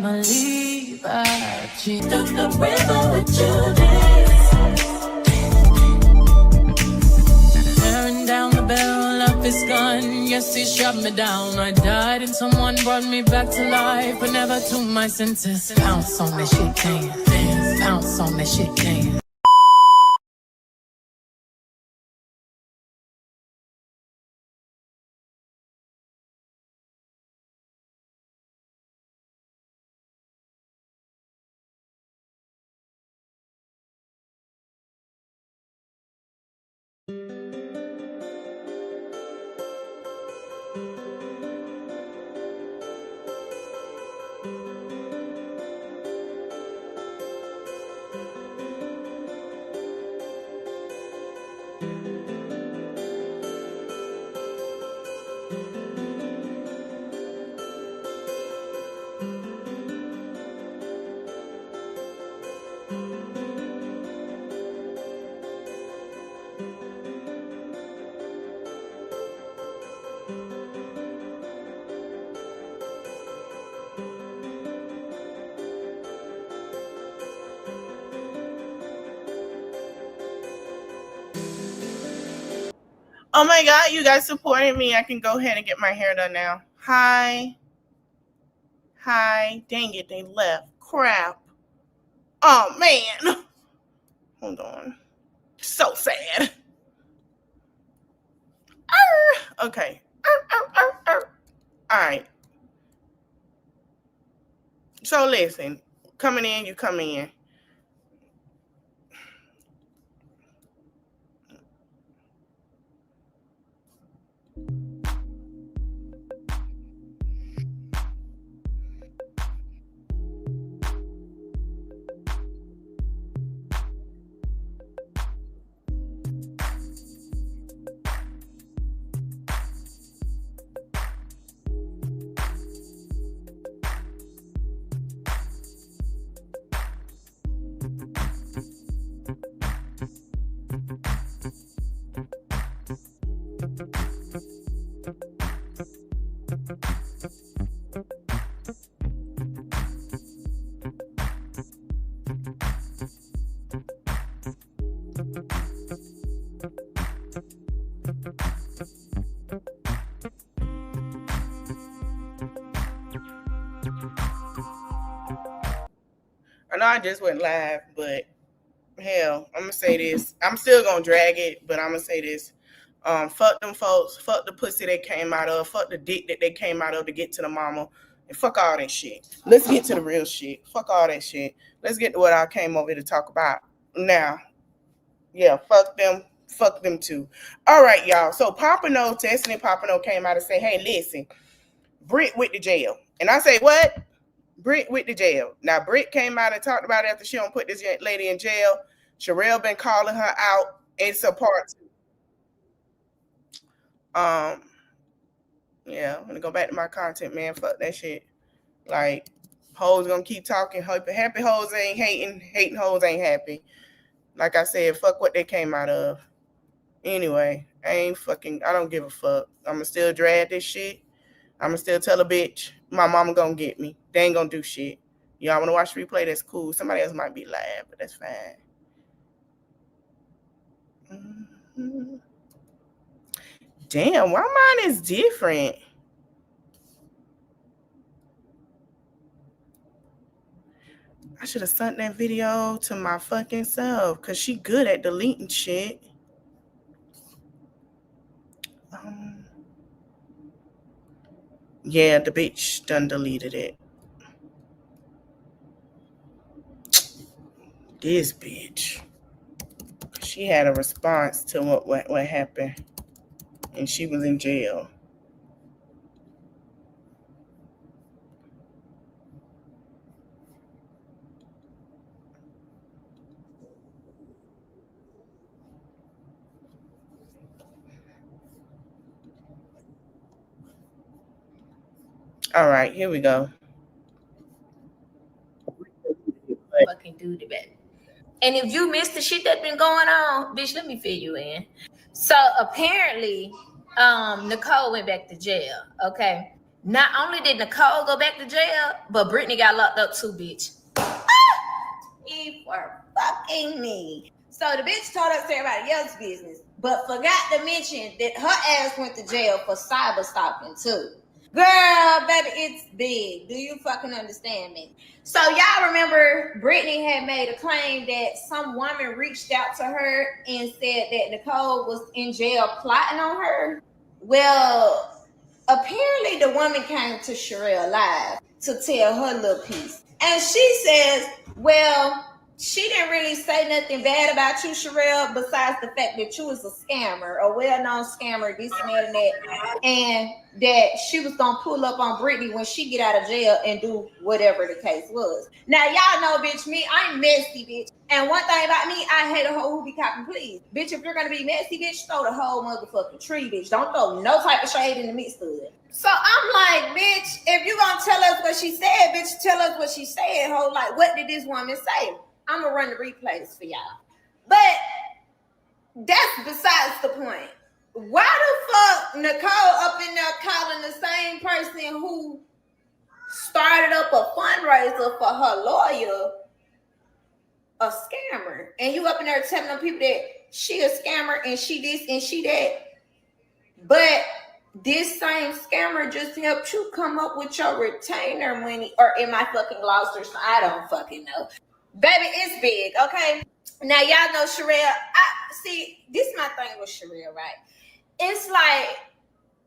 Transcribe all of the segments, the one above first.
can't believe I cheated the river with Judas. Tearing down the barrel of his gun. Yes, he shot me down. I died and someone brought me back to life, but never to my senses. Pounce on that shit, can. Pounce on that shit, can. Oh my God, you guys supported me. I can go ahead and get my hair done now. Hi. Dang it, they left. Crap. Oh man. Hold on. So sad. Okay. All right. So listen, coming in, you come in. I know I just went live, but hell, I'm gonna say this. I'm still gonna drag it, but I'm gonna say this. Fuck them folks, fuck the pussy they came out of, fuck the dick that they came out of to get to the mama, and fuck all that shit. Let's get to the real shit. Fuck all that shit. Let's get to what I came over to talk about now. Yeah, fuck them too. All right, y'all. So Papano, Destiny Papano came out and say, hey, listen, Britt went to jail. And I say, what? Britt went to jail. Now, Britt came out and talked about it after she don't put this lady in jail. Sherelle been calling her out in support. Yeah, I'm gonna go back to my content, man. Fuck that shit. Like, hoes gonna keep talking. Happy hoes ain't hating. Hating hoes ain't happy. Like I said, fuck what they came out of. Anyway, I don't give a fuck. I'ma still drag this shit. I'ma still tell a bitch my mama gonna get me. They ain't gonna do shit. Y'all wanna watch the replay? That's cool. Somebody else might be live, but that's fine. Mm-hmm. Damn, why mine is different? I should have sent that video to my fucking self because she good at deleting shit. Yeah, the bitch done deleted it. This bitch. She had a response to what happened. And she was in jail. All right, here we go. Fucking do the best. And if you missed the shit that been going on, bitch, let me fill you in. So apparently, Nicole went back to jail. Okay. Not only did Nicole go back to jail, but Brittany got locked up too, bitch. He for fucking me. So the bitch told us everybody else's business, but forgot to mention that her ass went to jail for cyber stalking too. Girl, baby, it's big. Do you fucking understand me? So y'all remember Brittany had made a claim that some woman reached out to her and said that Nicole was in jail plotting on her? Well, apparently the woman came to Sherelle Live to tell her little piece. And she says, well, she didn't really say nothing bad about you, Sherelle, besides the fact that you was a scammer, a well-known scammer, this and that and that, and that she was gonna pull up on Brittany when she get out of jail and do whatever the case was. Now, y'all know, bitch, me, I'm messy, bitch. And one thing about me, I hate a hoe who be copping please. Bitch, if you're gonna be messy, bitch, throw the whole motherfucking tree, bitch. Don't throw no type of shade in the midst of it. So I'm like, bitch, if you gonna tell us what she said, bitch, tell us what she said, hoe. Like, what did this woman say? I'm gonna run the replays for y'all. But that's besides the point. Why the fuck Nicole up in there calling the same person who started up a fundraiser for her lawyer a scammer? And you up in there telling them people that she a scammer and she this and she that. But this same scammer just helped you come up with your retainer money, or am I fucking lost or something? I don't fucking know. Baby, it's big, okay? Now, y'all know Sherelle. See, this is my thing with Sherelle, right? It's like,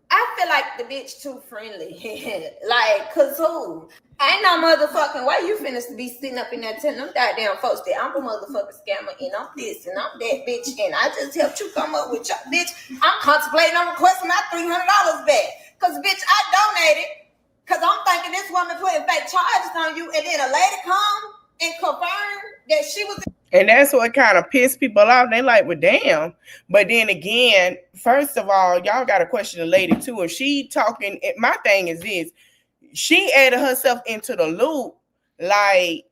I feel like the bitch too friendly. Like, cause who? Ain't no motherfucking way you finna be sitting up in there telling them goddamn folks that I'm a motherfucking scammer and I'm this and I'm that, bitch, and I just helped you come up with your bitch. I'm contemplating on requesting my $300 back. Cause bitch, I donated. Cause I'm thinking this woman putting fake charges on you, and then a lady come and confirm that she was. And that's what kind of pissed people off. They like, well, damn. But then again, first of all, y'all got to question the lady too. If she talking, my thing is this: she added herself into the loop. Like,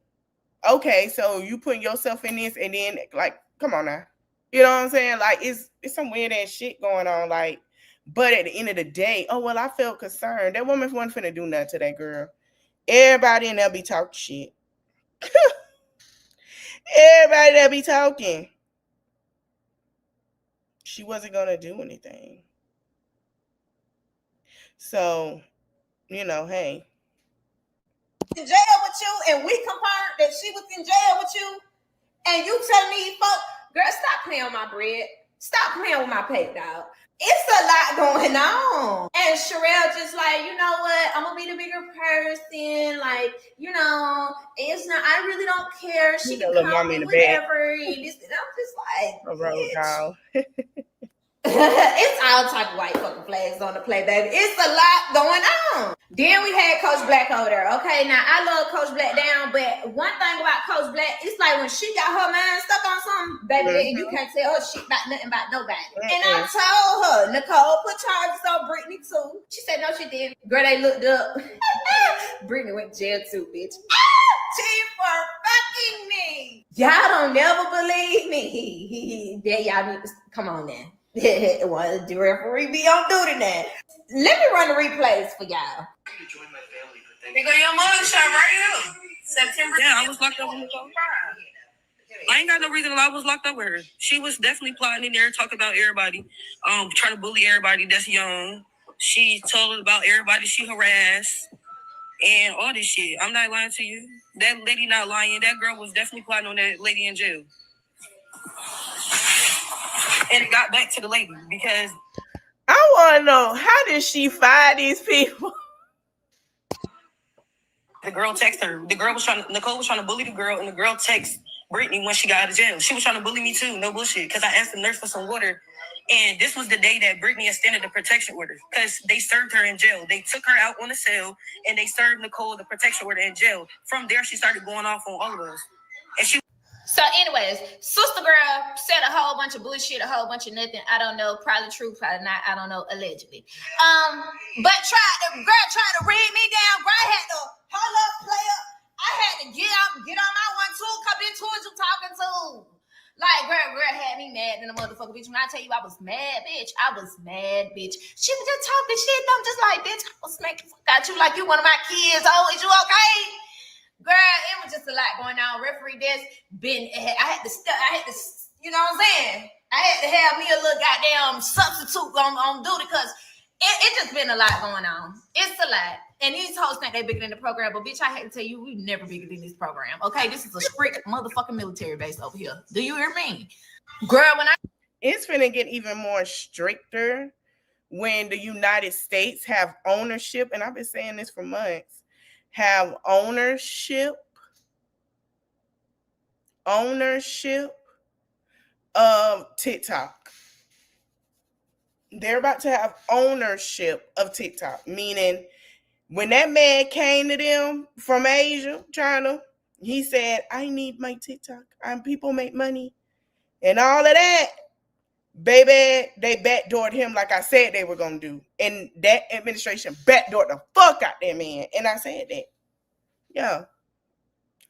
okay, so you putting yourself in this, and then like, come on now, you know what I'm saying? Like, it's some weird ass shit going on. Like, but at the end of the day, oh well, I felt concerned. That woman wasn't finna do nothing to that girl. Everybody in there be talking shit. Everybody that be talking. She wasn't gonna do anything. So, you know, hey. In jail with you, and we confirmed that she was in jail with you, and you tell me, fuck, girl, stop playing with my bread. Stop playing with my pay, dog. It's a lot going on. And Sherelle just like, you know what? I'm gonna be the bigger person. Like, you know, it's not, I really don't care. She can call me whatever. And I'm just like, bitch. It's all type of white fucking flags on the play, baby. It's a lot going on. Then we had Coach Black over there. Okay, now I love Coach Black down, but one thing about Coach Black, it's like when she got her mind stuck on something, baby, you can't tell her shit about nothing about nobody. And I told her, Nicole put charges on Brittany too. She said, no, she didn't. Girl, they looked up. Brittany went to jail too, bitch. She for fucking me. Y'all don't never believe me. Yeah, y'all need to come on now. Well, the referee be on duty now. Let me run the replays for y'all. They go your mother shot right here. September. Yeah, I was locked up with Nicole. I ain't got no reason why I was locked up with her. She was definitely plotting in there, talking about everybody, trying to bully everybody that's young. She told about everybody she harassed and all this shit. I'm not lying to you. That lady not lying. That girl was definitely plotting on that lady in jail. And it got back to the lady because I want to know, how did she find these people? the girl texted her. Nicole was trying to bully the girl, and the girl texted Brittany when she got out of jail. She was trying to bully me too, no bullshit, because I asked the nurse for some water. And this was the day that Brittany extended the protection order because they served her in jail. They took her out on a cell, and they served Nicole the protection order in jail. From there, she started going off on all of us. And she. So anyways, sister girl said a whole bunch of bullshit, a whole bunch of nothing. I don't know, probably true, probably not. I don't know, allegedly. But girl tried to read me down. Girl had to hold up, play up. I had to get on my 1-2, cause bitch, who is you talking to? Like, girl had me mad. than a motherfucker, bitch. When I tell you I was mad, bitch, I was mad, bitch. She was just talking shit. I'm just like, bitch, I was smacking the fuck out you like you one of my kids. Oh, is you okay? Girl, it was just a lot going on. Referee desk I had to, you know what I'm saying? I had to have me a little goddamn substitute on duty because it just been a lot going on. It's a lot. And these hoes think they bigger than the program, but bitch, I hate to tell you, we never bigger than this program. Okay, this is a strict motherfucking military base over here. Do you hear me? Girl, it's finna get even more stricter when the United States have ownership, and I've been saying this for months, have ownership of TikTok. They're about to have ownership of TikTok, meaning when that man came to them from Asia, China, he said, I need my TikTok. People make money and all of that. Baby, they backdoored him like I said they were going to do. And that administration backdoored the fuck out that man. And I said that. Yeah.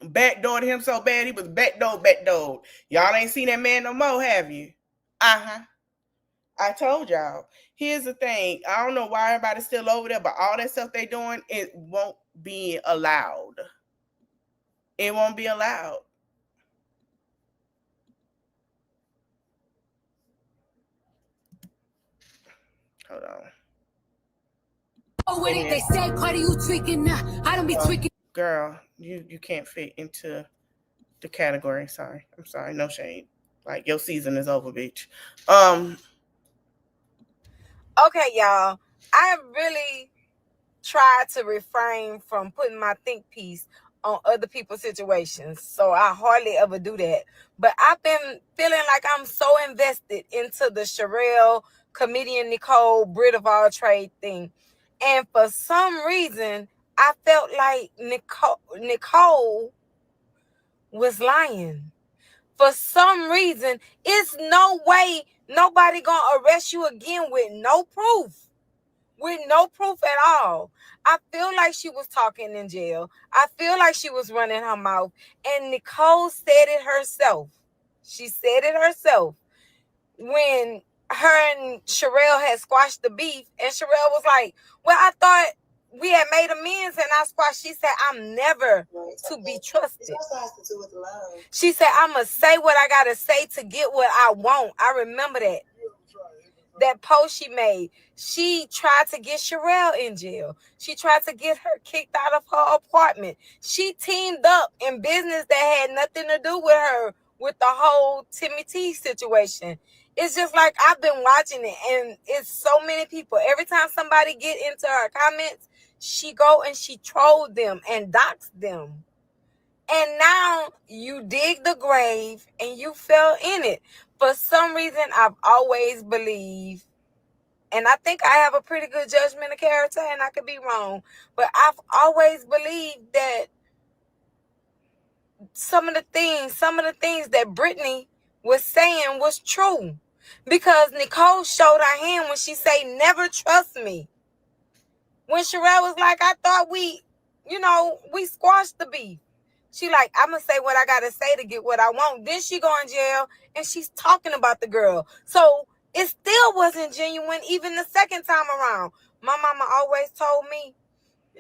Backdoored him so bad, he was backdoored. Y'all ain't seen that man no more, have you? Uh-huh. I told y'all. Here's the thing. I don't know why everybody's still over there, but all that stuff they doing, it won't be allowed. It won't be allowed. Hold on. Oh, with it, they say, Cardi, you tweaking now. I don't be tweaking. Girl, you can't fit into the category. Sorry. I'm sorry. No shade. Like, your season is over, bitch. Okay, y'all. I really tried to refrain from putting my think piece on other people's situations. So I hardly ever do that. But I've been feeling like I'm so invested into the Sherelle, comedian Nicole, Britt of all trade thing. And for some reason, I felt like Nicole was lying. For some reason, it's no way nobody gonna arrest you again with no proof. With no proof at all. I feel like she was talking in jail. I feel like she was running her mouth. And Nicole said it herself. She said it herself. When her and Sherelle had squashed the beef, and Sherelle was like, well, I thought we had made amends and I squashed. She said, I'm never to be trusted. It also has to do with love. She said, I'm going to say what I got to say to get what I want. I remember that. That post she made, she tried to get Sherelle in jail. She tried to get her kicked out of her apartment. She teamed up in business that had nothing to do with her, with the whole Timmy T situation. It's just like I've been watching it, and it's so many people. Every time somebody get into her comments, she go and she trolled them and doxed them. And now you dig the grave and you fell in it. For some reason, I've always believed, and I think I have a pretty good judgment of character, and I could be wrong, but I've always believed that some of the things that Brittany was saying was true. Because Nicole showed her hand when she said, never trust me. When Sherelle was like, I thought we squashed the beef. She like, I'm going to say what I got to say to get what I want. Then she go in jail and she's talking about the girl. So it still wasn't genuine even the second time around. My mama always told me,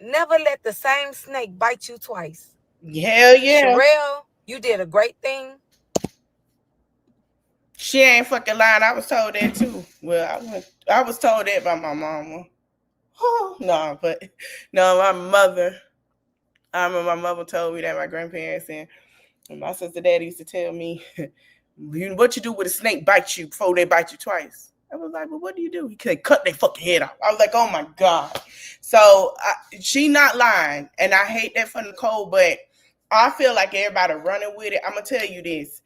never let the same snake bite you twice. Hell yeah. Sherelle, you did a great thing. She ain't fucking lying. I was told that too. Well, I was told that by my mama. No, my mother. I remember my mother told me that, my grandparents and my sister daddy used to tell me, what you do with a snake bite you before they bite you twice? I was like, well, what do you do? He could cut their fucking head off. I was like, oh my God. So she not lying. And I hate that for Nicole, but I feel like everybody running with it. I'm going to tell you this.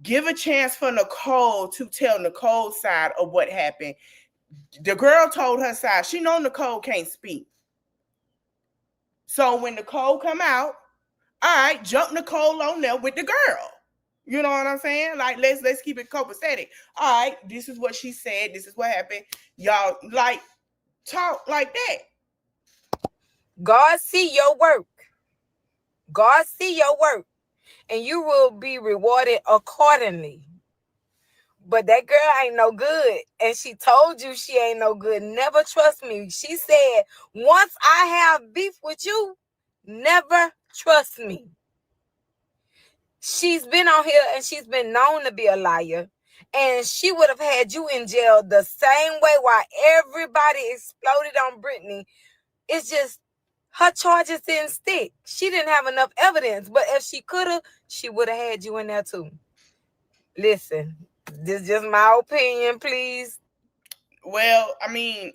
Give a chance for Nicole to tell Nicole's side of what happened. The girl told her side. She know Nicole can't speak. So when Nicole come out, all right, jump Nicole on there with the girl. You know what I'm saying? Like, let's keep it copacetic. All right, this is what she said. This is what happened. Y'all, like, talk like that. God see your work. God see your work. And you will be rewarded accordingly. But that girl ain't no good. And she told you she ain't no good. Never trust me. She said, once I have beef with you, never trust me. She's been on here and she's been known to be a liar. And she would have had you in jail the same way while everybody exploded on Brittany. It's just her charges didn't stick. She didn't have enough evidence. But if she could have, she would have had you in there too. Listen, this is just my opinion, please. Well, I mean,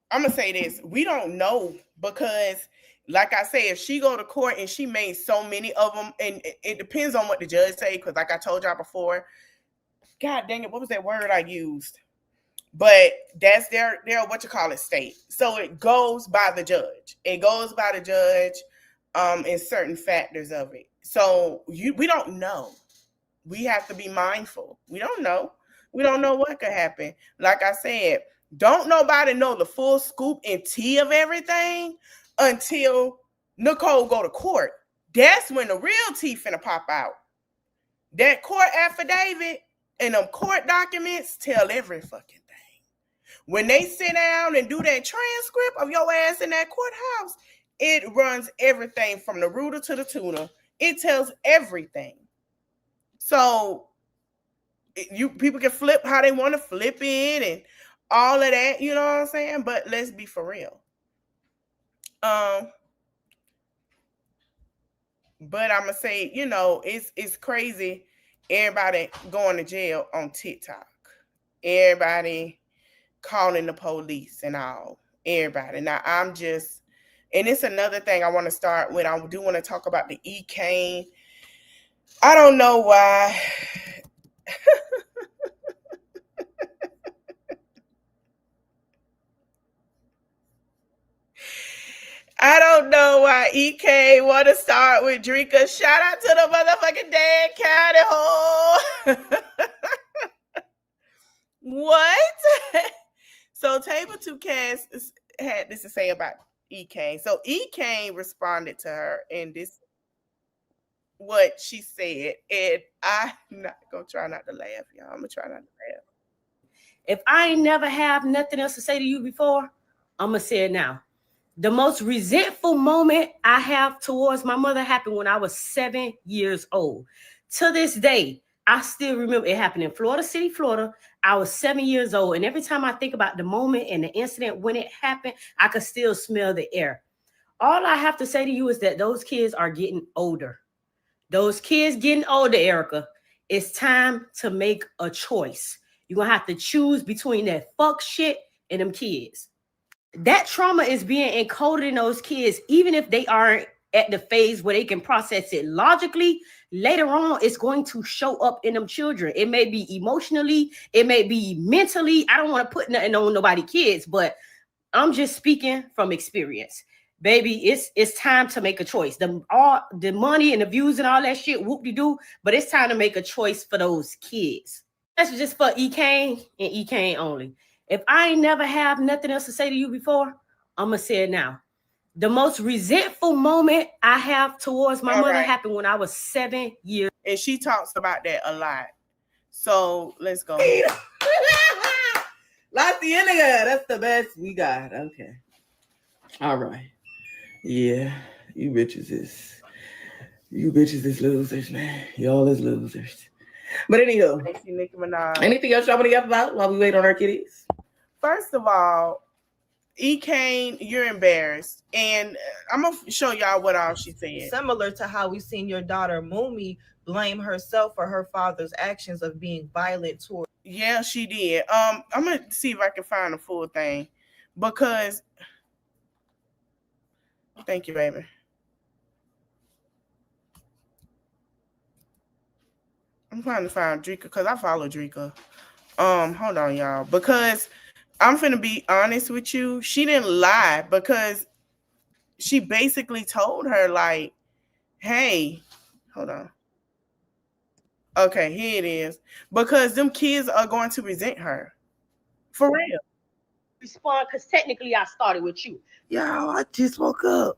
I'm going to say this. We don't know because, like I say, if she go to court and she made so many of them, and it depends on what the judge say, because like I told y'all before, God dang it, what was that word I used? But that's their state. So it goes by the judge. It goes by the judge in certain factors of it. So we don't know. We have to be mindful. We don't know. We don't know what could happen. Like I said, don't nobody know the full scoop and tea of everything until Nicole go to court. That's when the real tea finna pop out. That court affidavit and them court documents tell every fucking thing. When they sit down and do that transcript of your ass in that courthouse, it runs everything from the rooter to the tuner. It tells everything. So people can flip how they want to flip it and all of that, you know what I'm saying? But let's be for real. But I'm gonna say, you know, it's crazy. Everybody going to jail on TikTok. Everybody calling the police and all. Everybody. Now and it's another thing I want to start with. I do want to talk about the Ekane. I don't know why. I don't know why EK want to start with Drika. Shout out to the motherfucking Dan County hole. What? So Table 2 Cast had this to say about EK. So EK responded to her, and this what she said. And I'm not gonna try not to laugh, y'all. I'm gonna try not to laugh. If I ain't never have nothing else to say to you before, I'm gonna say it now. The most resentful moment I have towards my mother happened when I was 7 years old. To this day, I still remember it happened in Florida City, Florida. I was 7 years old. And every time I think about the moment and the incident when it happened, I could still smell the air. All I have to say to you is that those kids are getting older. Those kids getting older, Erica. It's time to make a choice. You're going to have to choose between that fuck shit and them kids. That trauma is being encoded in those kids, even if they aren't at the phase where they can process it logically. Later on, it's going to show up in them children. It may be emotionally, it may be mentally. I don't want to put nothing on nobody's kids, but I'm just speaking from experience. Baby, it's time to make a choice. The money and the views and all that shit, whoop-de-doo, but it's time to make a choice for those kids. That's just for Ekane and Ekane only. If I ain't never have nothing else to say to you before, I'm going to say it now. The most resentful moment I have towards my mother happened when I was 7 years. And she talks about that a lot. So let's go. Lacienega, that's the best we got. Okay. All right. Yeah, you bitches is losers, man. Y'all is losers. But anywho, Nicki Minaj. Anything else y'all want to get about while we wait on our kitties? First of all, Ekane, you're embarrassed. And I'm going to show y'all what all she said. Similar to how we seen your daughter, Mumi, blame herself for her father's actions of being violent toward. Yeah, she did. I'm going to see if I can find the full thing. Because, thank you, baby. I'm trying to find Drika because I follow Drika. Hold on, y'all. Because I'm finna be honest with you. She didn't lie because she basically told her, like, hey, hold on. Okay, here it is. Because them kids are going to resent her. For real. Respond, because technically I started with you. Y'all, I just woke up.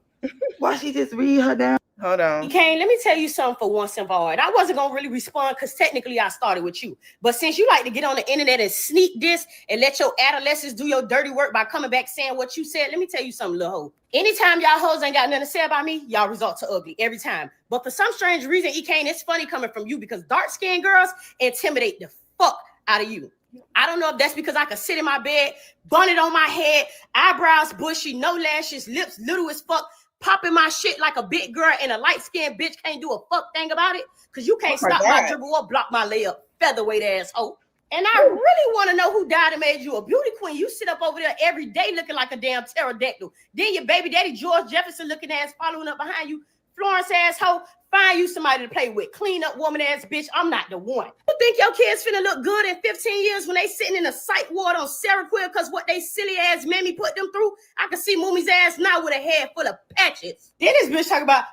Why she just read her down? Hold on. Ekane, let me tell you something for once and for all. And I wasn't going to really respond because technically I started with you. But since you like to get on the internet and sneak this and let your adolescents do your dirty work by coming back saying what you said, let me tell you something, little hoe. Anytime y'all hoes ain't got nothing to say about me, y'all resort to ugly every time. But for some strange reason, Ekane, it's funny coming from you because dark-skinned girls intimidate the fuck out of you. I don't know if that's because I could sit in my bed, bonnet on my head, eyebrows bushy, no lashes, lips little as fuck, popping my shit like a big girl, and a light-skinned bitch can't do a fuck thing about it because you can't stop my dribble or block my layup, featherweight asshole. And I really want to know who died and made you a beauty queen. You sit up over there every day looking like a damn pterodactyl. Then your baby daddy, George Jefferson, looking ass following up behind you. Florence asshole, find you somebody to play with. Clean up woman ass bitch. I'm not the one. You think your kids finna look good in 15 years when they sitting in a psych ward on Seroquel because what they silly ass mammy put them through? I can see Moomy's ass now with a head full of patches. Then this bitch talking about,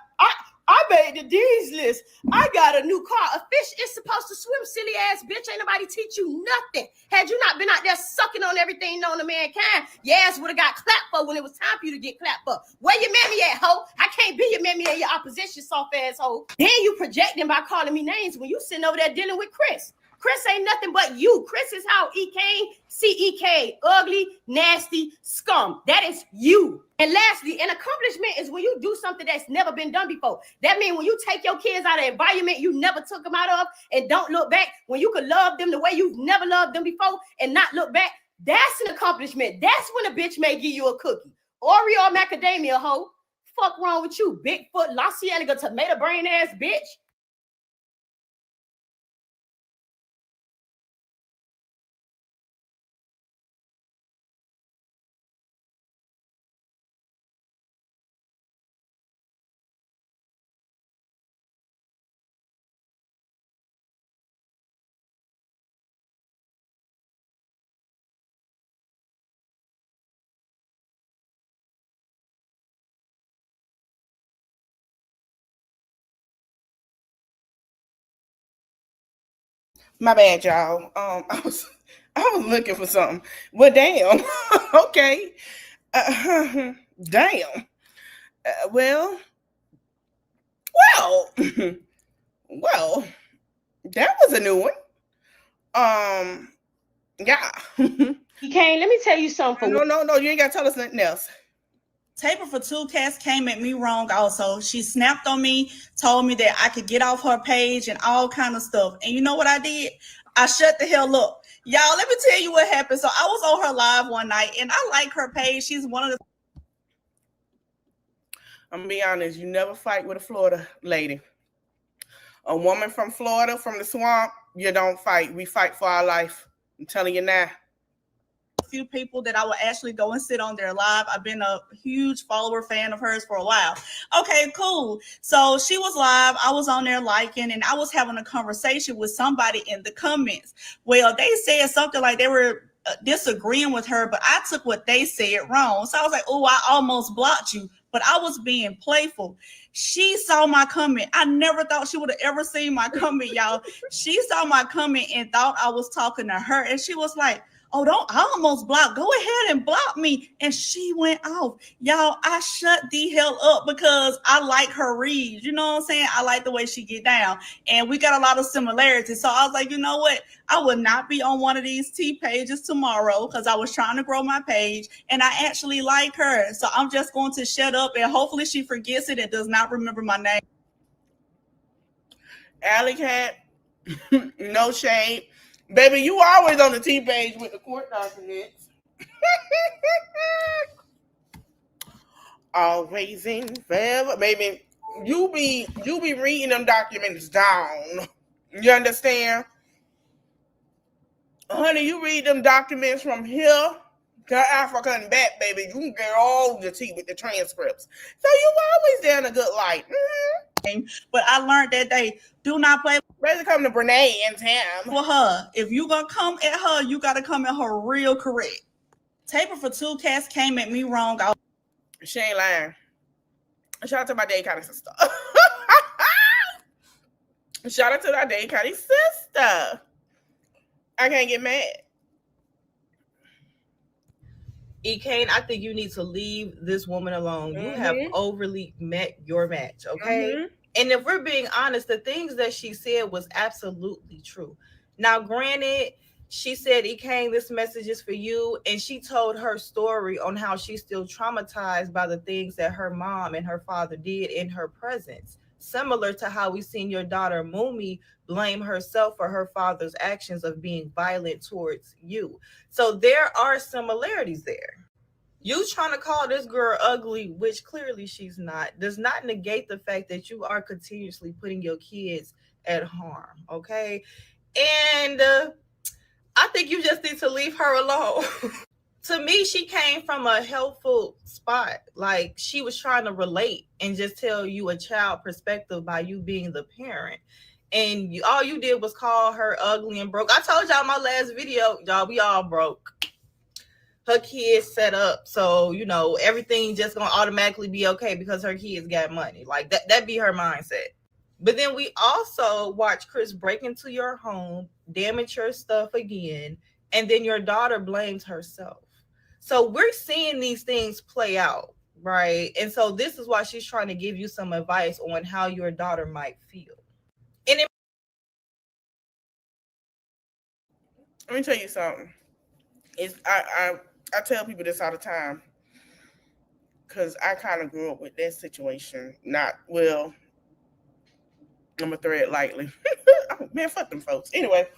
I made the D's list. I got a new car. A fish is supposed to swim, silly ass bitch. Ain't nobody teach you nothing. Had you not been out there sucking on everything known to mankind, your ass would have got clapped for when it was time for you to get clapped for. Where your mammy at, hoe? I can't be your mammy and your opposition, soft ass hoe. Then you projecting by calling me names when you sitting over there dealing with Chris. Chris ain't nothing but you. Chris is how Ekane, C-E-K, ugly, nasty, scum. That is you. And lastly, an accomplishment is when you do something that's never been done before. That means when you take your kids out of an environment you never took them out of and don't look back, when you could love them the way you've never loved them before and not look back, that's an accomplishment. That's when a bitch may give you a cookie. Oreo or macadamia, hoe. Fuck wrong with you, Bigfoot, La Cienega, tomato brain ass bitch. My bad, y'all. I was looking for something. Well, damn. Okay. Damn. Well, well, that was a new one. Yeah. Ekane, let me tell you something. No, you ain't gotta tell us nothing else. Taper for Two Cats came at me wrong also. She snapped on me, told me that I could get off her page and all kind of stuff. And you know what I did? I shut the hell up. Y'all, let me tell you what happened. So I was on her live one night and I like her page. She's one of the... I'm gonna be honest, you never fight with a Florida lady. A woman from Florida, from the swamp, you don't fight. We fight for our life. I'm telling you now. Few people that I will actually go and sit on their live. I've been a huge follower fan of hers for a while. Okay, cool. So she was live. I was on there liking, and I was having a conversation with somebody in the comments. Well, they said something like they were disagreeing with her, but I took what they said wrong. So I was like, oh, I almost blocked you, but I was being playful. She saw my comment. I never thought she would have ever seen my comment, y'all. She saw my comment and thought I was talking to her, and she was like, oh, I almost blocked. Go ahead and block me. And she went off. Y'all, I shut the hell up because I like her reads. You know what I'm saying? I like the way she get down. And we got a lot of similarities. So I was like, you know what? I would not be on one of these T pages tomorrow because I was trying to grow my page. And I actually like her. So I'm just going to shut up and hopefully she forgets it and does not remember my name. Alley Cat, no shade. Baby, you always on the T page with the court documents. Always in forever. Baby, you be reading them documents down. You understand? Honey, you read them documents from here to Africa and back, baby. You can get all the tea with the transcripts. So you always there in a good light. Mm-hmm. But I learned that day, do not play. Better come to Brene and Tam. For her. If you gonna come at her, you gotta come at her real correct. Taper for Two Cats came at me wrong. She ain't lying. Shout out to my Day County sister. Shout out to my Day County sister. I can't get mad. Ekane, I think you need to leave this woman alone. You have overly met your match, okay? And if we're being honest, the things that she said was absolutely true. Now, granted, she said, Ekane, this message is for you. And she told her story on how she's still traumatized by the things that her mom and her father did in her presence. Similar to how we seen your daughter, Mumi, blame herself for her father's actions of being violent towards you. So there are similarities there. You trying to call this girl ugly, which clearly she's not, does not negate the fact that you are continuously putting your kids at harm, okay? And I think you just need to leave her alone. To me, she came from a helpful spot. Like, she was trying to relate and just tell you a child perspective by you being the parent. And all you did was call her ugly and broke. I told y'all my last video, y'all, we all broke. Her kids set up, so everything just gonna automatically be okay because her kids got money. Like that be her mindset. But then we also watch Chris break into your home, damage your stuff again, and then your daughter blames herself. So we're seeing these things play out, right? And so this is why she's trying to give you some advice on how your daughter might feel. And Let me tell you something. I tell people this all the time because I kind of grew up with that situation. Not well. I'm gonna thread lightly. Oh, man, fuck them folks. Anyway,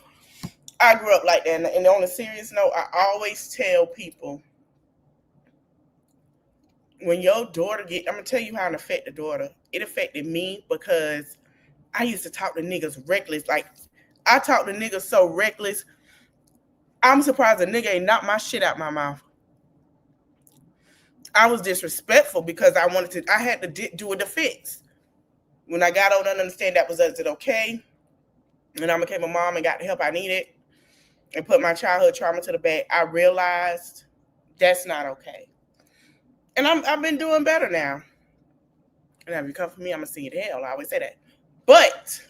I grew up like that. And on a serious note, I always tell people when your daughter I'm gonna tell you how it affect the daughter. It affected me because I used to talk to niggas reckless. Like, I talk to niggas so reckless. I'm surprised a nigga ain't knocked my shit out my mouth. I was disrespectful because I had to do a defense. When I got older and understand that was, is it okay? And I became a mom and got the help I needed and put my childhood trauma to the back, I realized that's not okay. And I've been doing better now. And if you come for me, I'm going to see you to hell. I always say that. But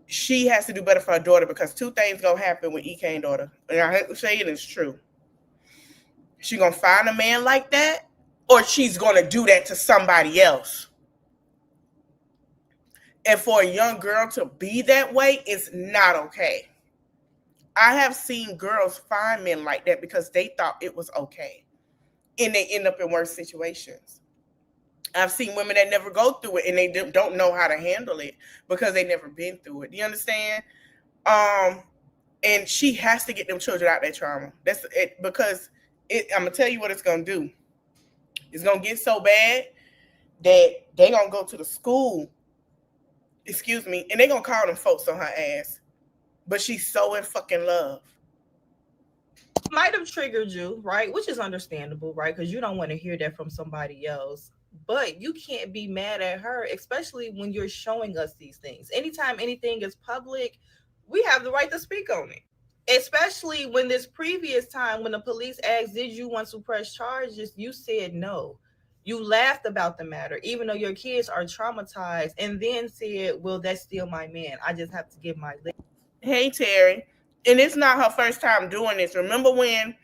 she has to do better for her daughter because two things going to happen with Ekane daughter. And I hate to say it, it's true. She going to find a man like that, or she's going to do that to somebody else. And for a young girl to be that way is not okay. I have seen girls find men like that because they thought it was okay. And they end up in worse situations. I've seen women that never go through it and they don't know how to handle it because they never been through it. Do you understand? And she has to get them children out of that trauma. That's it, because I'm gonna tell you what it's gonna do. It's gonna get so bad that they gonna go to the school, and they gonna call them folks on her ass. But she's so in fucking love. Might have triggered you, right? Which is understandable, right? Because you don't want to hear that from somebody else. But you can't be mad at her, especially when you're showing us these things. Anytime anything is public, we have the right to speak on it. Especially when this previous time, when the police asked, did you want to press charges? You said no. You laughed about the matter, even though your kids are traumatized, and then said, well, that's still my man. I just have to give my leg. Hey, Terry. And it's not her first time doing this. Remember when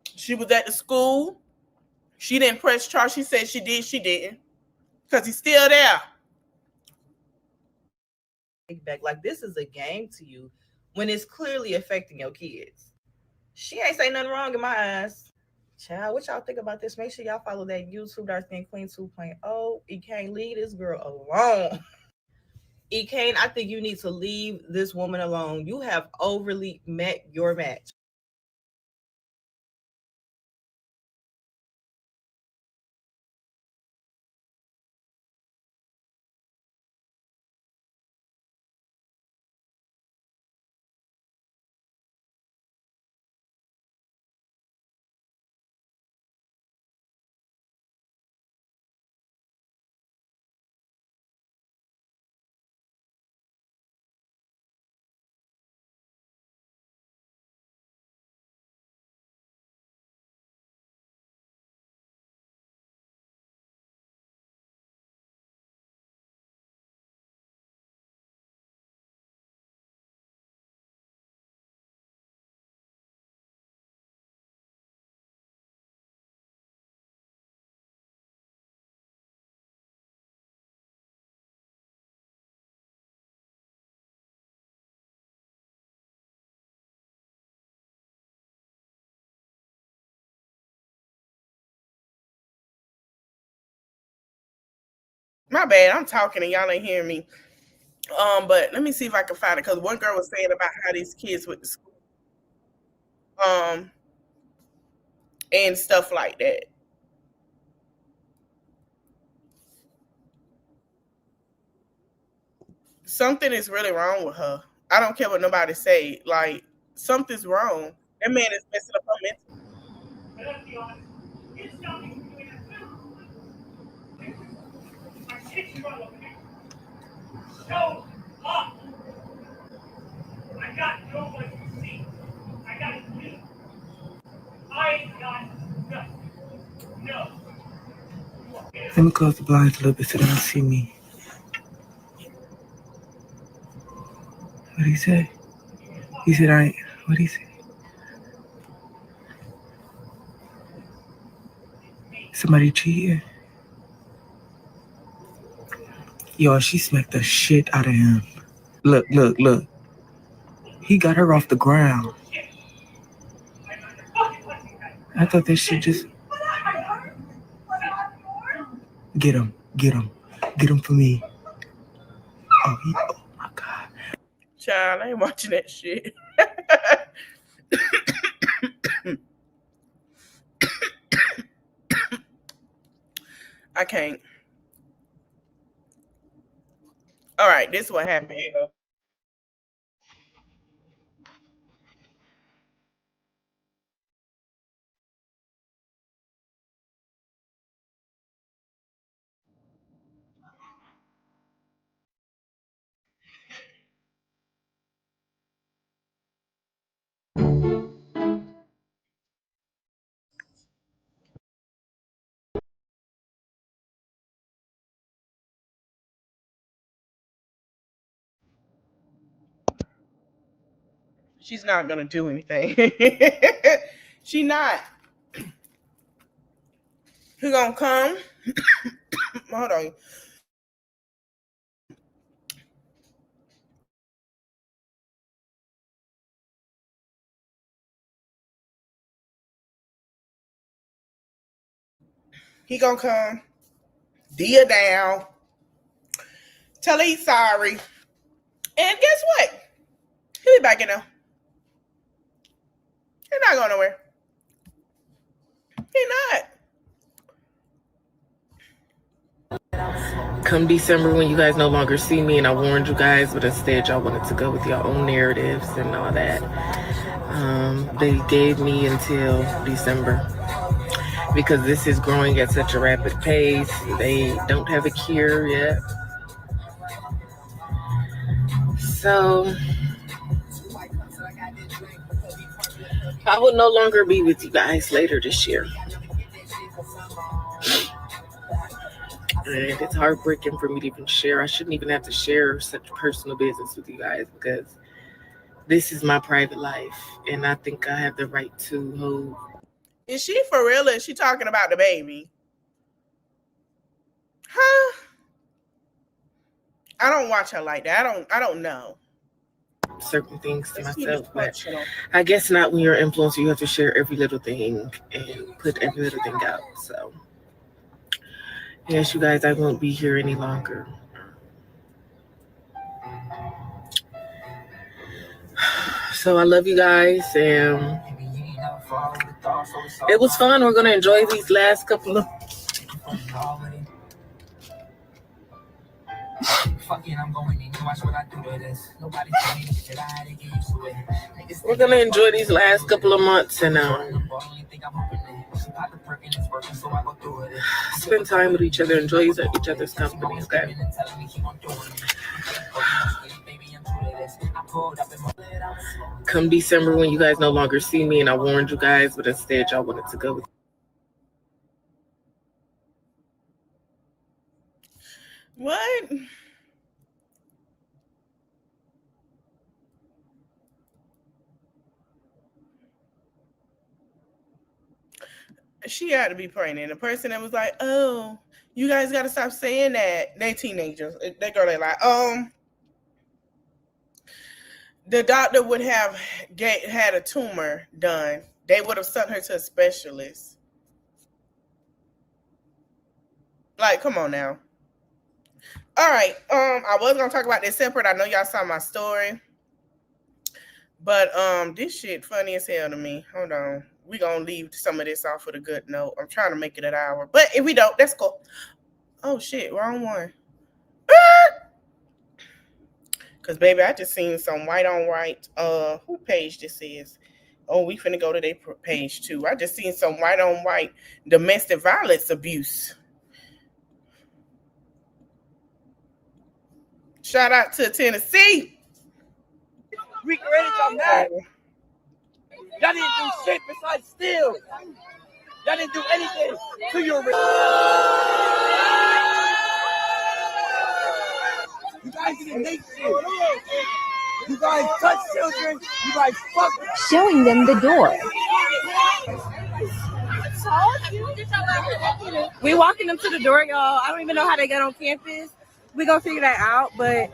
she was at the school? She didn't press charge. She said she did. She didn't. Because he's still there. Back. Like, this is a game to you when it's clearly affecting your kids. She ain't say nothing wrong in my eyes. Child, what y'all think about this? Make sure y'all follow that YouTube Dark Skin Queen 2.0. You can't leave this girl alone. Ekane, I think you need to leave this woman alone. You have overly met your match. My bad. I'm talking and y'all ain't hearing me. But let me see if I can find it because one girl was saying about how these kids went to school, and stuff like that. Something is really wrong with her. I don't care what nobody say. Like something's wrong. That man is messing up her mental. Show up. I got nobody to see. I got you. I got no. Let me close the blinds a little bit so they don't see me. What did he say? He said I ain't. What did he say? Somebody cheating? Yo, she smacked the shit out of him. Look. He got her off the ground. I thought that shit just... Get him for me. Oh my God. Child, I ain't watching that shit. I can't. All right, this is what happened. She's not gonna do anything. She not. He gonna come. Hold on. He gonna come. Dia down. Tell her he's sorry. And guess what? He'll be back in there. He's not going nowhere. He not. Come December when you guys no longer see me and I warned you guys, but instead y'all wanted to go with your own narratives and all that. They gave me until December because this is growing at such a rapid pace. They don't have a cure yet. So I will no longer be with you guys later this year. And it's heartbreaking for me to even share. I shouldn't even have to share such personal business with you guys because this is my private life. And I think I have the right to hold. Is she for real or is she talking about the baby? Huh? I don't watch her like that. I don't know. Certain things to myself, but I guess not when you're an influencer. You have to share every little thing and put every little thing out. So yes, you guys, I won't be here any longer. So I love you guys, and it was fun. We're gonna enjoy these last couple of We're gonna enjoy these last couple of months and spend time with each other, enjoy each other's company. Okay. Come December when you guys no longer see me and I warned you guys, but instead y'all wanted to go with what? She had to be pregnant. The person that was like, "Oh, you guys got to stop saying that." They teenagers. That girl, they like, the doctor would have had a tumor done. They would have sent her to a specialist. Like, come on now. All right. I was gonna talk about this separate. I know y'all saw my story. But this shit funny as hell to me. Hold on. We gonna leave some of this off with a good note. I'm trying to make it an hour. But if we don't, that's cool. Oh shit, wrong one. Cause baby, I just seen some white on white. Who page this is? Oh, we finna go to their page too. I just seen some white on white domestic violence abuse. Shout out to Tennessee. We created y'all mad. Y'all didn't do shit besides steal. Y'all didn't do anything to your. You guys didn't make shit. You guys touch children. You guys fuck. Showing them the door. We walking them to the door, y'all. I don't even know how they got on campus. We gonna figure that out, but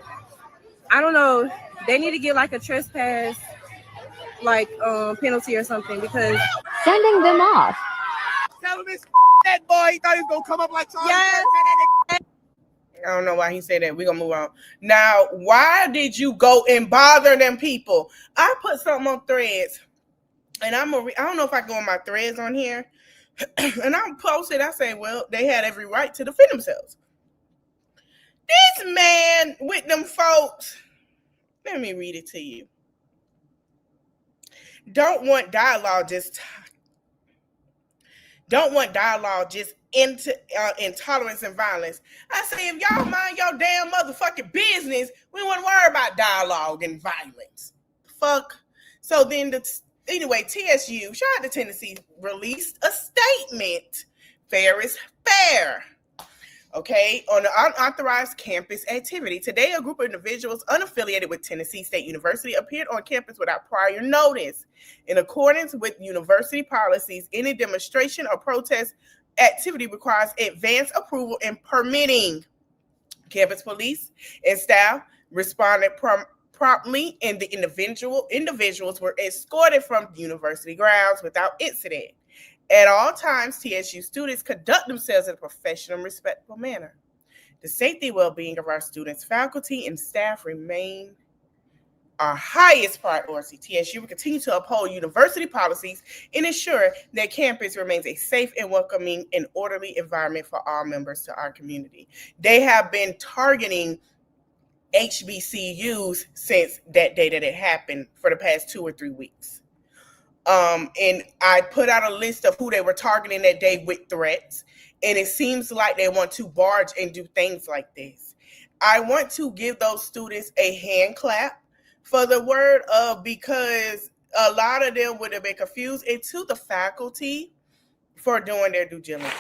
I don't know. They need to get like a trespass, like penalty or something because Sending them off. Tell him it's that boy. He thought he was gonna come up like Charlie. Yes. I don't know why he said that. We're gonna move on. Now, why did you go and bother them people? I put something on Threads, and I don't know if I go on my Threads on here, and I posted. I say, well, they had every right to defend themselves. This man with them folks. Let me read it to you. Don't want dialogue, just into intolerance and violence. I say, if y'all mind your damn motherfucking business, we want to worry about dialogue and violence. Fuck. So then, anyway, TSU, shout out to Tennessee, released a statement. Fair is fair. Okay, on the unauthorized campus activity. Today, a group of individuals unaffiliated with Tennessee State University appeared on campus without prior notice. In accordance with university policies, any demonstration or protest activity requires advance approval and permitting. Campus police and staff responded promptly, and the individuals were escorted from the university grounds without incident. At all times, TSU students conduct themselves in a professional and respectful manner. The safety and well-being of our students, faculty, and staff remain our highest priority. TSU will continue to uphold university policies and ensure that campus remains a safe and welcoming and orderly environment for all members to our community. They have been targeting HBCUs since that day that it happened for the past 2 or 3 weeks. And I put out a list of who they were targeting that day with threats. And it seems like they want to barge and do things like this. I want to give those students a hand clap for the word of, because a lot of them would have been confused, and to the faculty for doing their due diligence.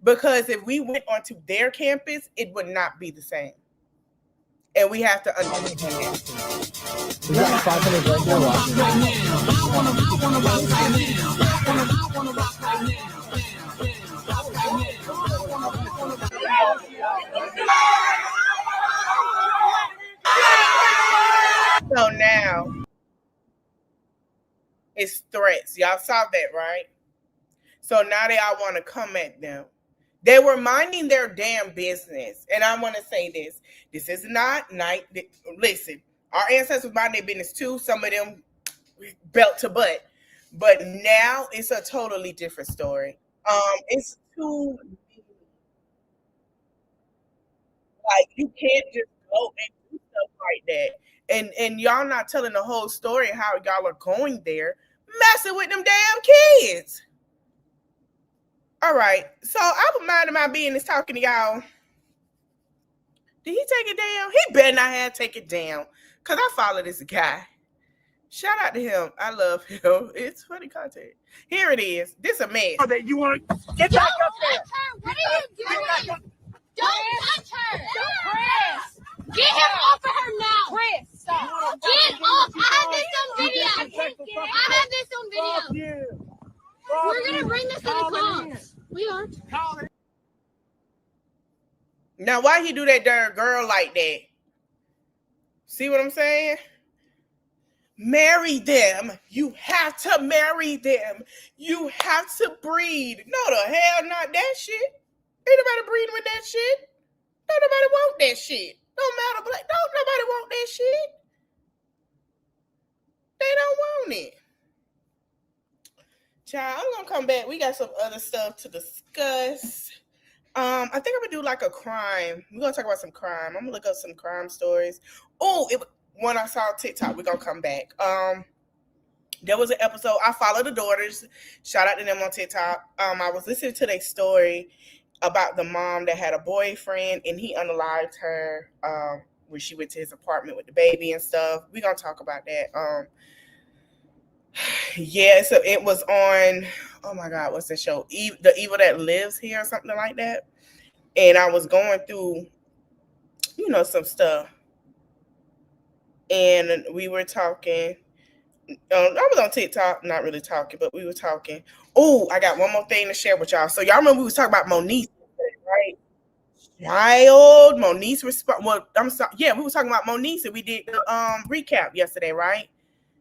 Because if we went onto their campus, it would not be the same. And we have to understand that. We got 500 right now watching. So now it's threats. Y'all saw that, right? So now they all want to come at them. They were minding their damn business. And I want to say this. This is not night. Listen, our ancestors minding their business too. Some of them belt to butt. But now it's a totally different story. It's too, like, you can't just go and do stuff like that. And y'all not telling the whole story how y'all are going there, messing with them damn kids. All right, so I was minding my business talking to y'all. Did he take it down? He better not have taken it down, because I follow this guy. Shout out to him. I love him. It's funny content. Here it is. This a mess. That you want to get back up there. What are you doing? Don't touch her. Chris. Get him off of her now. Chris, stop. Get off. I have this on video. We're going to bring this to the cops. We are. Now, why he do that darn girl like that? See what I'm saying? Marry them. You have to marry them. You have to breed. No, the hell not that shit. Ain't nobody breeding with that shit. Don't nobody want that shit. Don't matter, but don't nobody want that shit. They don't want it. Child, I'm gonna come back. We got some other stuff to discuss. I think I'm gonna do like a crime. We're gonna talk about some crime. I'm gonna look up some crime stories. Oh, when I saw TikTok, we're gonna come back. There was an episode. I follow the daughters. Shout out to them on TikTok. I was listening to their story about the mom that had a boyfriend and he unalived her when she went to his apartment with the baby and stuff. We're gonna talk about that. Yeah, so it was on, oh my God, what's the show? The Evil That Lives Here or something like that. And I was going through, some stuff. And we were talking. I was on TikTok, not really talking, but we were talking. Oh, I got one more thing to share with y'all. So y'all remember we was talking about Monise, right? Child, Monise respond. Well, I'm sorry. Yeah, we were talking about Monise, and we did the recap yesterday, right?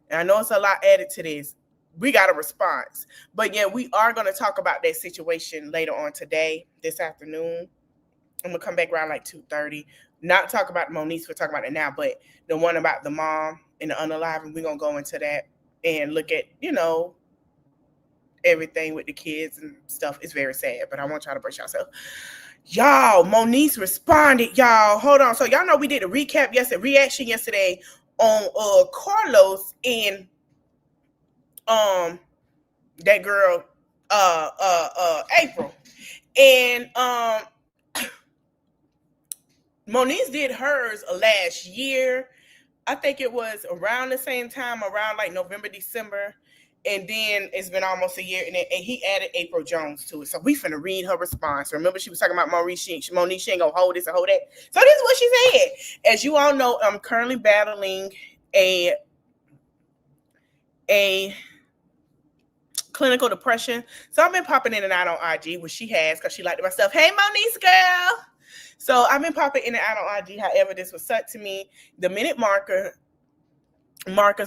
And I know it's a lot added to this. We got a response, but yeah, we are going to talk about that situation later on today, this afternoon. I'm gonna come back around like 2:30. Not talk about Monise. We're talking about it now, but the one about the mom and the unaliving, we're gonna go into that and look at everything with the kids and stuff. It's very sad, but I want y'all to brace yourself. Y'all, Monise responded. Y'all, hold on. So y'all know we did a reaction yesterday on Carlos and that girl April, and Monise did hers last year. I think it was around the same time, around like November, December. And then it's been almost a year, and he added April Jones to it. So we finna read her response. Remember, she was talking about Monise. She ain't gonna hold this and hold that. So this is what she said. As you all know, I'm currently battling a clinical depression. So I've been popping in and out on IG, which she has because she liked my stuff. Hey, Monise girl. So I've been popping in and out on IG. However, this was sent to me. The minute markers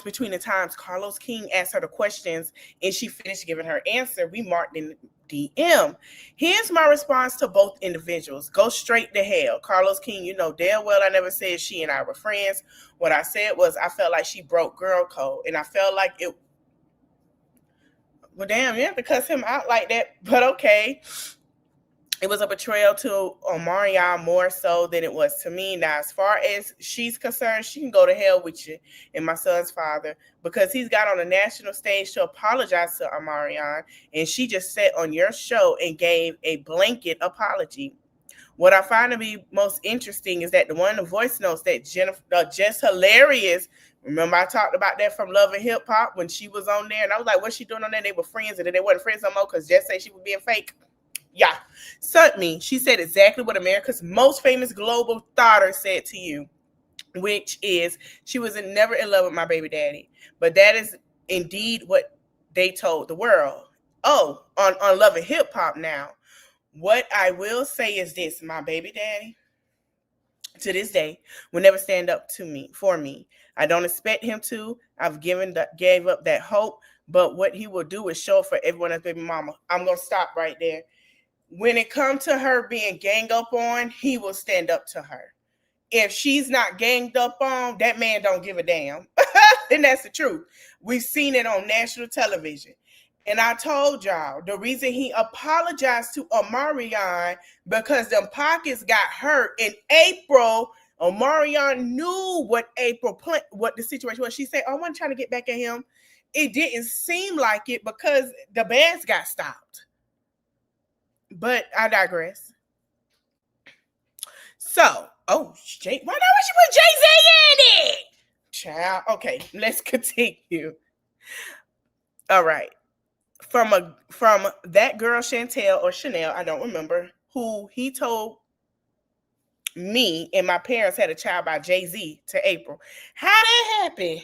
between the times Carlos King asked her the questions and she finished giving her answer, we marked in DM. Here's my response to both individuals. Go straight to hell. Carlos King, you know damn well I never said she and I were friends. What I said was I felt like she broke girl code, and I felt like it. Well, damn, you have to cuss him out like that, but okay. It was a betrayal to Omarion more so than it was to me. Now, as far as she's concerned, she can go to hell with you and my son's father, because he's got on a national stage to apologize to Omarion, and she just sat on your show and gave a blanket apology. What I find to be most interesting is that the one of the voice notes that Jennifer, just hilarious. Remember, I talked about that from Love and Hip Hop when she was on there, and I was like, what's she doing on there? They were friends, and then they weren't friends no more because Jess said she was being fake. Yeah, certainly. She said exactly what America's most famous global thoughter said to you, which is she was never in love with my baby daddy. But that is indeed what they told the world. Oh, on Love and Hip Hop now. What I will say is this: my baby daddy, to this day, will never stand up for me. I don't expect him to. I've gave up that hope. But what he will do is show up for everyone as baby mama. I'm gonna stop right there. When it comes to her being ganged up on, he will stand up to her. If she's not ganged up on, that man don't give a damn. And that's the truth. We've seen it on national television. And I told y'all, the reason he apologized to Omarion, because them pockets got hurt in April. Omarion knew what the situation was. She said, oh, I wasn't trying to get back at him. It didn't seem like it because the bands got stopped. But I digress. So, why not would you put Jay-Z in it? Child. Okay, let's continue. All right. From that girl Chantel or Chanel, I don't remember, who he told me and my parents had a child by Jay-Z to April. How that happened?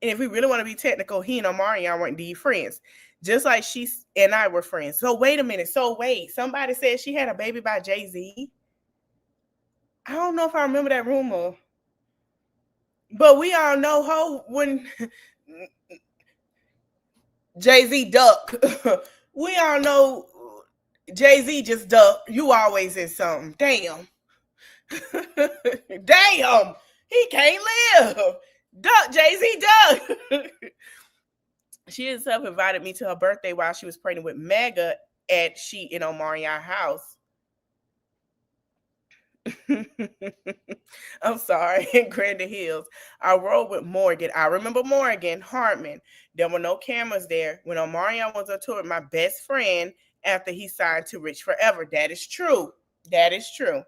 And if we really want to be technical, he and Omarion weren't indeed friends. Just like she and I were friends. So wait a minute. Somebody said she had a baby by Jay-Z. I don't know if I remember that rumor. But we all know when Jay-Z duck. We all know Jay-Z just ducked. You always in something. Damn. Damn. He can't live. Duck, Jay-Z, duck. She herself invited me to her birthday while she was pregnant with Mega at She and Omarion house. I'm sorry, in Grandin Hills. I rode with Morgan. I remember Morgan Hartman. There were no cameras there when Omarion was on tour with my best friend after he signed to Rich Forever. That is true. That is true.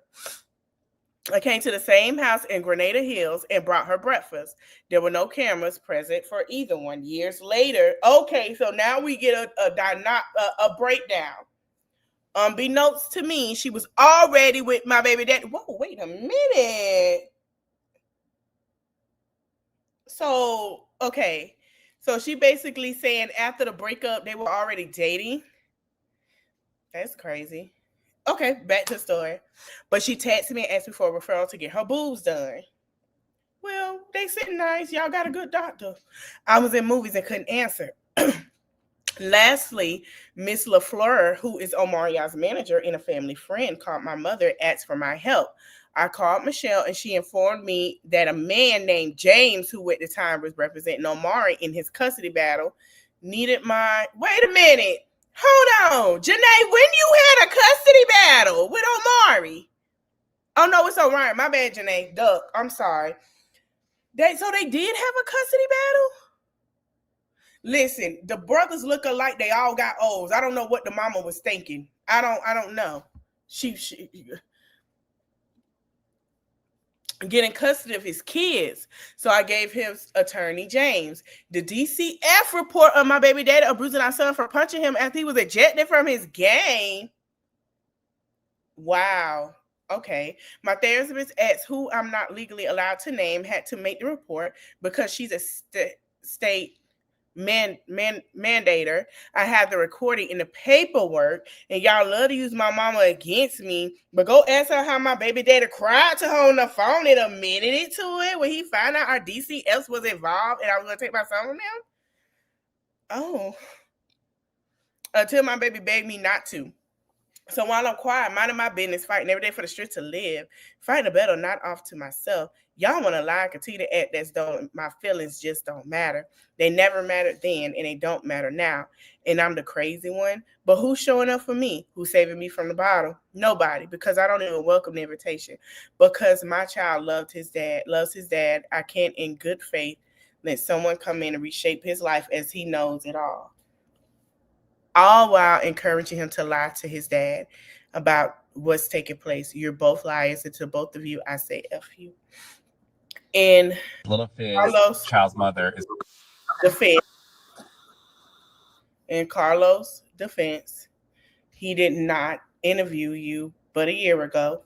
I came to the same house in Grenada Hills and brought her breakfast. There were no cameras present for either one. Years later, okay, so now we get a breakdown. Unbeknownst to me, she was already with my baby daddy. Whoa, wait a minute. So, okay. So she basically saying after the breakup, they were already dating. That's crazy. Okay, back to the story. But she texted me and asked me for a referral to get her boobs done. Well, they sitting nice. Y'all got a good doctor. I was in movies and couldn't answer. Lastly, Miss LaFleur, who is Omarion's manager and a family friend, called my mother and asked for my help. I called Michelle and she informed me that a man named James, who at the time was representing Omari in his custody battle, needed my... Wait a minute. Hold on. Janae, when you had a custody battle with Omari? Oh, no, it's Orion. My bad, Janae. Duck. I'm sorry. So they did have a custody battle? Listen, the brothers look alike. They all got O's. I don't know what the mama was thinking. I don't know. She getting custody of his kids. So I gave him attorney James. The DCF report of my baby daddy abusing our son for punching him after he was ejected from his game. Wow. Okay. My therapist ex, who I'm not legally allowed to name, had to make the report because she's a state mandator. I have the recording in the paperwork, and y'all love to use my mama against me, but go ask her how my baby daddy cried to her on the phone and admitted it to it when he found out our DCS was involved and I was going to take my son from him. Oh. Until my baby begged me not to. So while I'm quiet, minding my business, fighting every day for the street to live, fighting a battle not off to myself, y'all want to lie, continue to act as though my feelings just don't matter. They never mattered then, and they don't matter now. And I'm the crazy one. But who's showing up for me? Who's saving me from the bottle? Nobody, because I don't even welcome the invitation. Because my child loves his dad. I can't, in good faith, let someone come in and reshape his life as he knows it all while encouraging him to lie to his dad about what's taking place. You're both liars, and to both of you, I say F you. And Little Fizz, Carlos, child's mother, is defense. In Carlos' defense, he did not interview you but a year ago.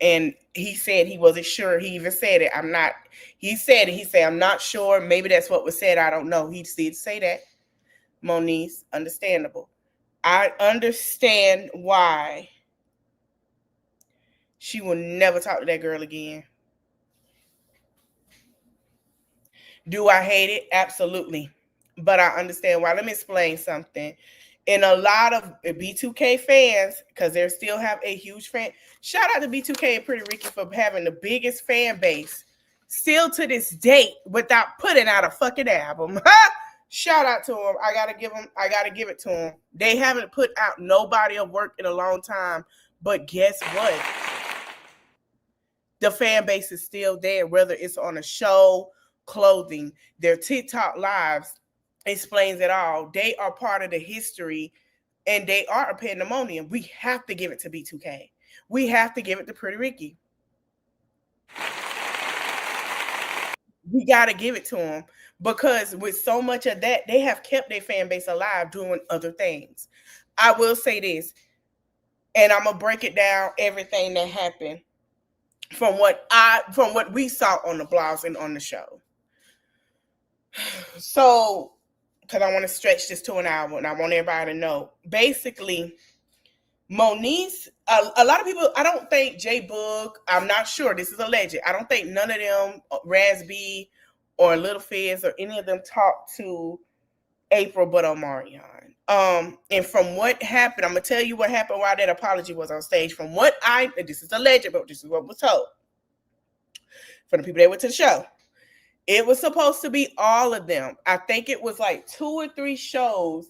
And he said he wasn't sure. He even said it. He said, I'm not sure. Maybe that's what was said. I don't know. He did say that. Monise, understandable. I understand why she will never talk to that girl again. Do I hate it? Absolutely. But I understand why. Let me explain something. And a lot of B2K fans, because they still have a huge fan. Shout out to B2K and Pretty Ricky for having the biggest fan base still to this date without putting out a fucking album. Shout out to them. I gotta give it to them. They haven't put out no body of work in a long time. But guess what? The fan base is still there, whether it's on a show, clothing, their TikTok lives explains it all. They are part of the history, and they are a pandemonium. We have to give it to B2K. We have to give it to Pretty Ricky. We got to give it to them. Because with so much of that, they have kept their fan base alive doing other things. I will say this, and I'm gonna break it down, everything that happened from what we saw on the blogs and on the show. So, because I want to stretch this to an hour, and I want everybody to know. Basically, Monise, a lot of people, I don't think J Book, I'm not sure, this is alleged. I don't think none of them, Raz B or Little Fizz or any of them talked to April but Omarion. And from what happened, I'm gonna tell you what happened while that apology was on stage. From what this is alleged, but this is what was told from the people that went to the show. It was supposed to be all of them. I think it was like 2 or 3 shows.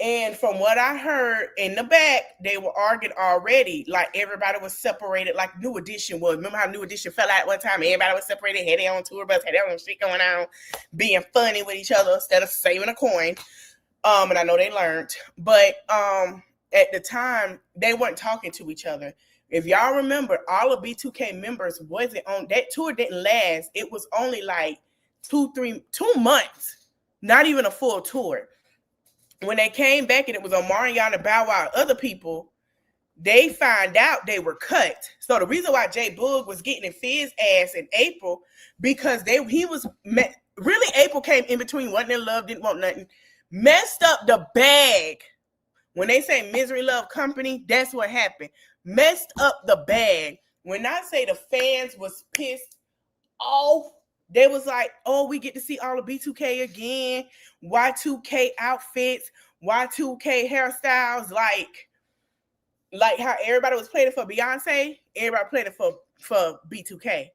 And from what I heard in the back, they were arguing already. Like everybody was separated, like New Edition was. Remember how New Edition fell out one time? Everybody was separated, had their own tour bus, had their own shit going on, being funny with each other instead of saving a coin. And I know they learned. But at the time, they weren't talking to each other. If y'all remember, all of B2K members wasn't on that tour. Didn't last. It was only like 2 months, not even a full tour. When they came back and it was Omarion and Bow Wow and other people, they found out they were cut. So the reason why J Boog was getting in Fizz ass in April, because really April came in between, wasn't in love, didn't want nothing, messed up the bag. When they say misery love company, that's what happened. Messed up the bag. When I say the fans was pissed off, they was like, oh, we get to see all of B2K again. Y2K outfits, Y2K hairstyles, like how everybody was playing it for Beyonce, everybody played it for B2K.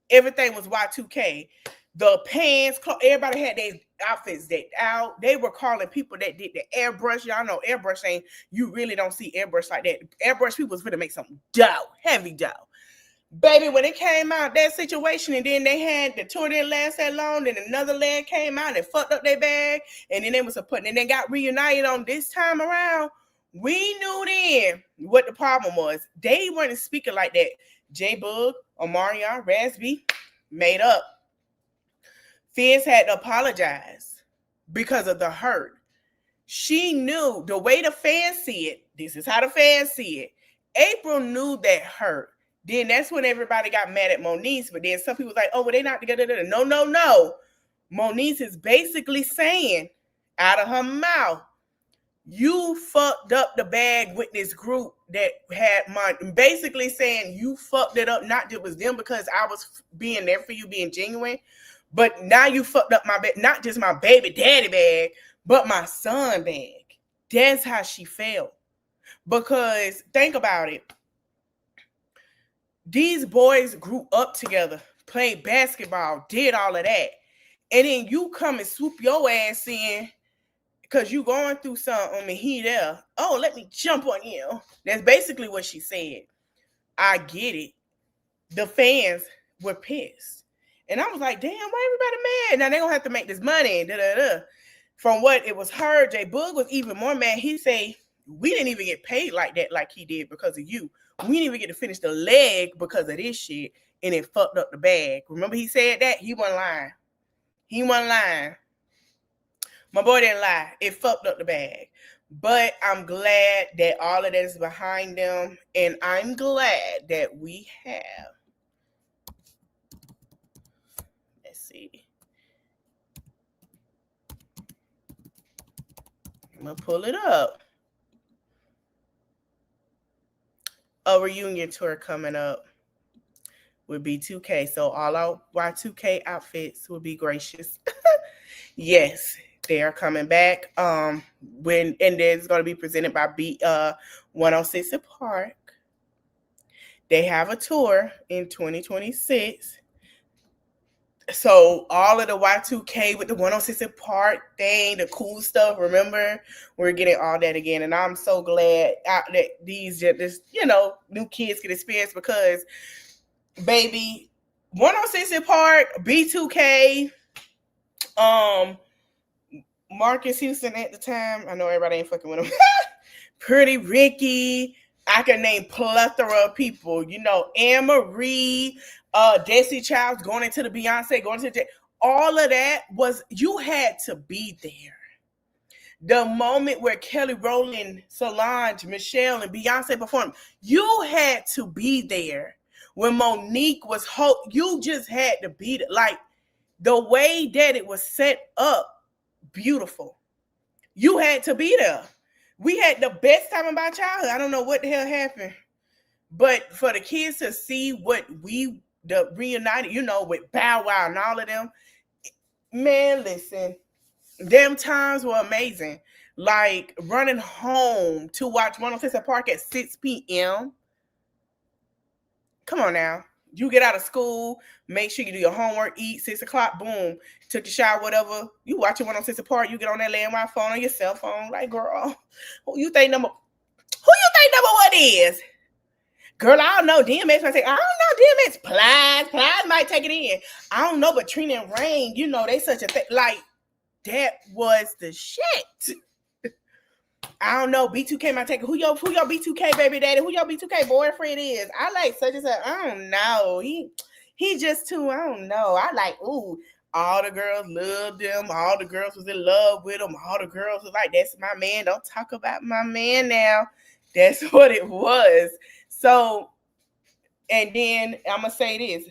Everything was Y2K. The pants, everybody had their outfits decked out. They were calling people that did the airbrush. Y'all know airbrush ain't, you really don't see airbrush like that. Airbrush people was gonna make some dough, heavy dough. Baby, when it came out, that situation, and then they had the tour didn't last that long, then another leg came out and fucked up their bag, and then they was putting, and they got reunited on this time around. We knew then what the problem was. They weren't speaking like that. J Boog, Omarion, Raspy, made up. Fizz had to apologize because of the hurt. She knew the way the fans see it. This is how the fans see it. April knew that hurt. Then that's when everybody got mad at Monise. But then some people was like, oh, well, they not together. No. Monise is basically saying out of her mouth, you fucked up the bag with this group that had money. Basically saying you fucked it up, not just with them because I was being there for you, being genuine. But now you fucked up my bag, not just my baby daddy bag, but my son bag. That's how she felt. Because think about it. These boys grew up together, played basketball, did all of that. And then you come and swoop your ass in because you going through something and he there. Oh, let me jump on you. That's basically what she said. I get it. The fans were pissed. And I was like, damn, why everybody mad? Now they gonna have to make this money. From what it was heard, J Boog was even more mad. He say, we didn't even get paid like that like he did because of you. We didn't even get to finish the leg because of this shit, and it fucked up the bag. Remember he said that? He wasn't lying. My boy didn't lie. It fucked up the bag. But I'm glad that all of that is behind them, and I'm glad that we have. Let's see. I'm going to pull it up. A reunion tour coming up with B2K. So all our Y2K outfits will be gracious. Yes, they are coming back. And it's going to be presented by 106 Park. They have a tour in 2026. So all of the Y2K with the 106 Park thing, the cool stuff, remember, we're getting all that again. And I'm so glad that these new kids can experience because, baby, 106 Park, B2K, Marcus Houston at the time, I know everybody ain't fucking with him, Pretty Ricky, I can name plethora of people, Anne Marie, Desi Childs going into the Beyonce, going to the all of that was, you had to be there. The moment where Kelly Rowland, Solange, Michelle, and Beyonce performed, you had to be there. When Monique was you just had to be there. Like the way that it was set up, beautiful. You had to be there. We had the best time of our childhood. I don't know what the hell happened. But for the kids to see what the reunited, with Bow Wow and all of them, man, listen, them times were amazing. Like running home to watch 106 Park at 6 p.m. Come on now. You get out of school, make sure you do your homework, eat, 6 o'clock, boom, took your shower, whatever. You watching 106 Park, you get on that landline phone or your cell phone. Like, girl, who you think number one is? Girl, I don't know. DMX might say, I don't know. DMX, Plies might take it in. I don't know, but Trina and Rain, you know, they such a thing. Like, that was the shit. I don't know. B2K might take it. Who your B2K baby daddy? Who your B2K boyfriend is? I like such and such. I don't know. He just too, I don't know. I like, ooh, all the girls loved him. All the girls was in love with him. All the girls was like, that's my man. Don't talk about my man now. That's what it was. So, and then I'm going to say this.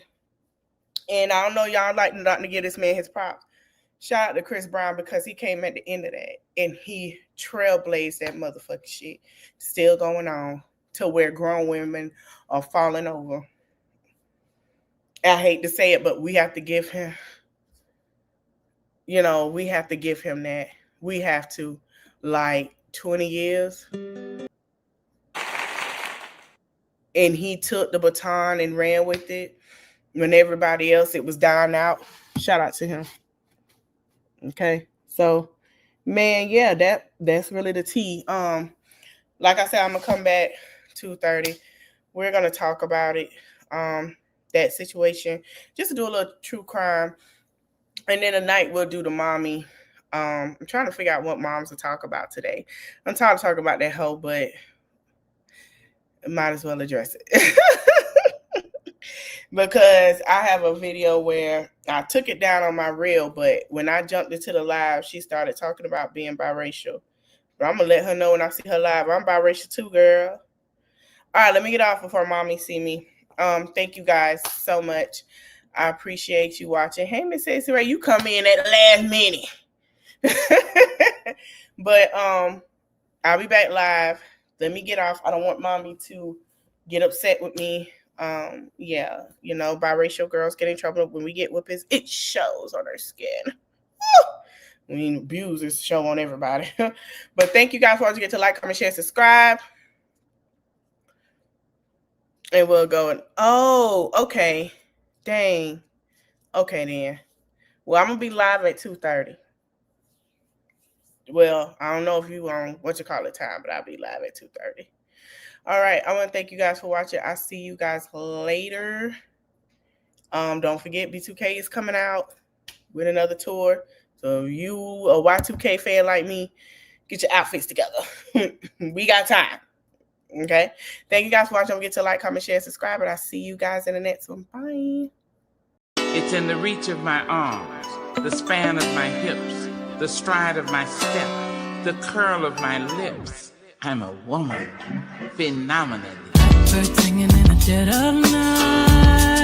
And I don't know, y'all like not to give this man his props. Shout out to Chris Brown because he came at the end of that and he trailblazed that motherfucking shit. Still going on to where grown women are falling over. I hate to say it, but we have to give him, we have to give him that. We have to, like 20 years. And he took the baton and ran with it when everybody else, it was dying out. Shout out to him. Okay, so man, yeah, that's really the tea. Like I said, I'm gonna come back 2:30. We're gonna talk about it, that situation, just to do a little true crime, and then tonight we'll do the mommy. I'm trying to figure out what moms to talk about today. I'm tired of talking about that hoe, but I might as well address it. Because I have a video where I took it down on my reel, but when I jumped into the live, she started talking about being biracial. But I'm going to let her know when I see her live, I'm biracial too, girl. All right, let me get off before mommy see me. Thank you guys so much. I appreciate you watching. Hey, Miss Stacey Ray, you come in at the last minute. But I'll be back live. Let me get off. I don't want mommy to get upset with me. Yeah, biracial girls get in trouble when we get whoopings. It shows on their skin. I mean, abusers show on everybody. But thank you guys for watching. Get to like, comment, share, subscribe. And we'll go. Oh, okay. Dang. Okay, then. Well, I'm going to be live at 2:30. Well, I don't know if you on time, but I'll be live at 2:30. All right, I want to thank you guys for watching. I'll see you guys later. Don't forget, B2K is coming out with another tour. So if you a Y2K fan like me, get your outfits together. We got time. Okay? Thank you guys for watching. Don't forget to like, comment, share, subscribe, and I'll see you guys in the next one. Bye. It's in the reach of my arms, the span of my hips, the stride of my step, the curl of my lips. I'm a woman, phenomenally. Birds singing in the dead of night.